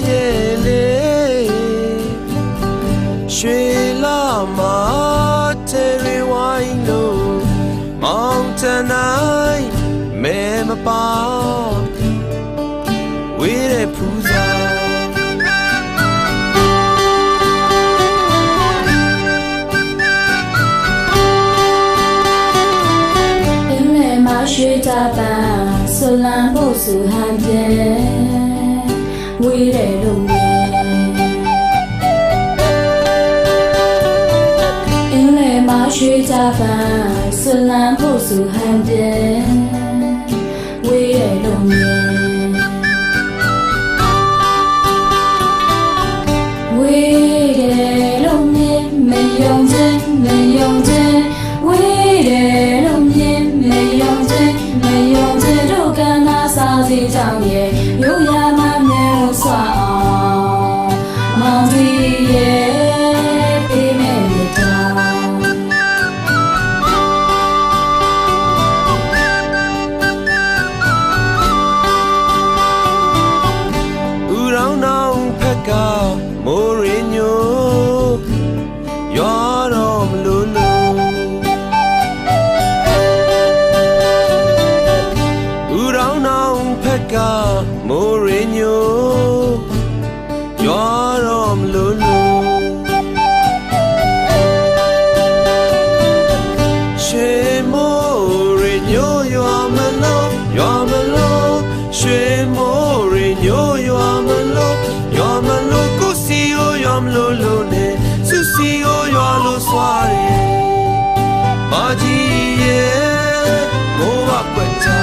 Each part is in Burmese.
ရဲ့လေရွှေလာမတဲရီဝိုင်းလို့မောင်တနိုင်မဲမပါဝေးတဲ့ဖူးစာရွှေတာပန်းဆွလန်းဖို့ဆူဟန်ပြဲဝေးတယ်လို့မြင်အင်းလေမှာရွှေတာပန်းဆွလန်းဖို့ဆူဟန်ပြဲဝေးတယ်လို့မြင်ဝေးတယ်လို့မြင်မယုံခြင်းမယုံခြင်းဝေးတယ်လို့မြင်မယုံခြင်းမယုံခြင်းတို့ကနာစားစီကြောင့်ရဲ့ရိုးရာမှမြဲလို့ဆွာအောင်မောင်ကြီးရဲ့ပေးမဲ့မြတ်တာဦးရောင်နောင်ဖက်ကမိုးရင်းညိုရွာတော့မလို့လို့ဦးရောင်နောင်ဖက်ကမိုးရင်းညိုရွာတော့မလို့လို့ရွှေမိုးရင်းညိုရွာမလို့ရွာမလို့ရွှေမိုးရင်းညိုရွာမလို့ရွာမလို့ကိုစီကိုရွာမလို့လို့နဲ့စုစီကိုရွာလို့စွာရဲမာကြီးရဲ့မိုးဘကွက်ချာ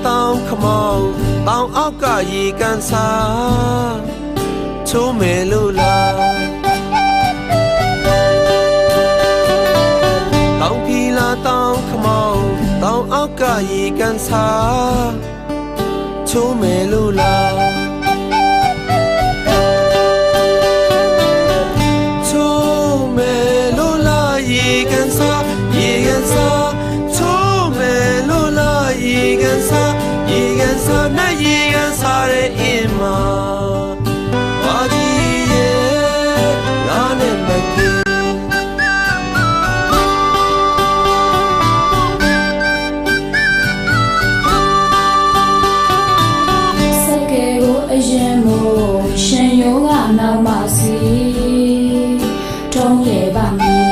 တောင်ခမောင်းတောင်အောက်ကရေကန်စာချိုးမယ်လို့လားတောင်ဖီလာတောင်ခမောင်းတောင်အောက်ကရေကန်စာချိုးမယ်လို့လားချိုးမယ်လို့လားရေကန်စာရေကန်စာချိုးမယ်လို့လားရေကန်စာရေကန်စာနဲ့ရေကန်စာရဲ့အင်းမှာဘာကြီးရဲ့ငါနဲ့မကင်းစက်ကဲကိုအရင်မို့ရှင်ယောကနောက်မှစီထုံးရပါမည်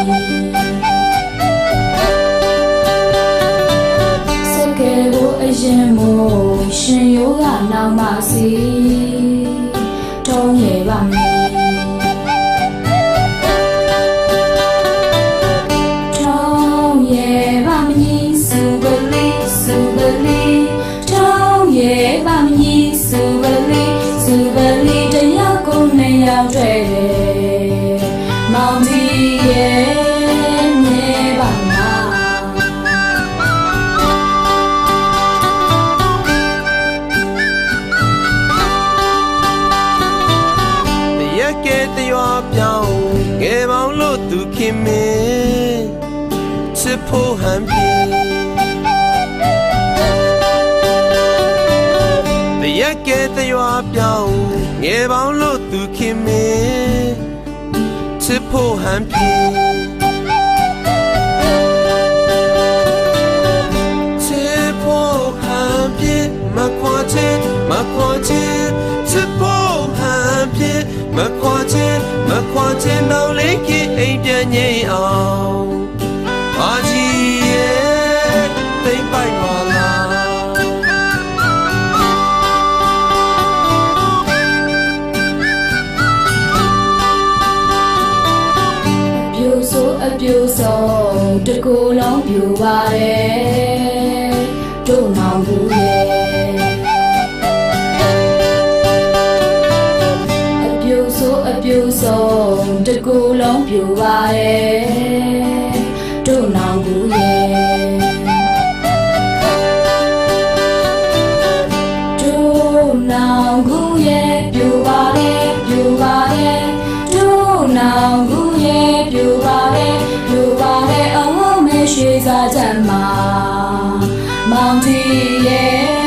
စက်ကဲကိုအရင်မို့ရှင်ယောကနောက်မှစီထုံးရပါမည်ထုံးရပါမည်စုပလီစုပလီထုံးရပါမည်စုပလီတယောက်ကိုနှစ်ယောက်တွေ့တယ်မောင်ကြီးရဲ့မြဲပါလားတရက်ကဲတရွာပြောင်းငယ်ပေါင်းလို့သူခင်မင်းချစ်ဖို့ဟန်ပြေတရက်ကဲတရွာပြောင်းငယ်ပေါင်းလို့သူခင်မင်းချစ်ဖို့ဟန်ပြေချစ်ဖို့ဟန်ပြေမခွာချစ်မခွာချစ်ချစ်ဖို့ဟန်ပြေမခွာချစ်နောက်လေးကအိမ်ပြန်ငိမ့်အောင်ဘာကြီးရဲ့သိမ့်ပိုက်ပါလားပြိုဆိုအပြိုဆုံးတကူလုံးပြို ပါတယ်တို့နောင်ဘူးရဲ့အပြူဆုံးတကူလုံးပြူပါတယ်တို့နောင်ဘူးရဲ့တို့နောင်ဘူးရဲ့ပြူပါတယ်တို့နောင်ဘူးရဲ့ပြူပါတယ်အဝမဲရှိစားချမ်းမှာမောင်တီရဲ့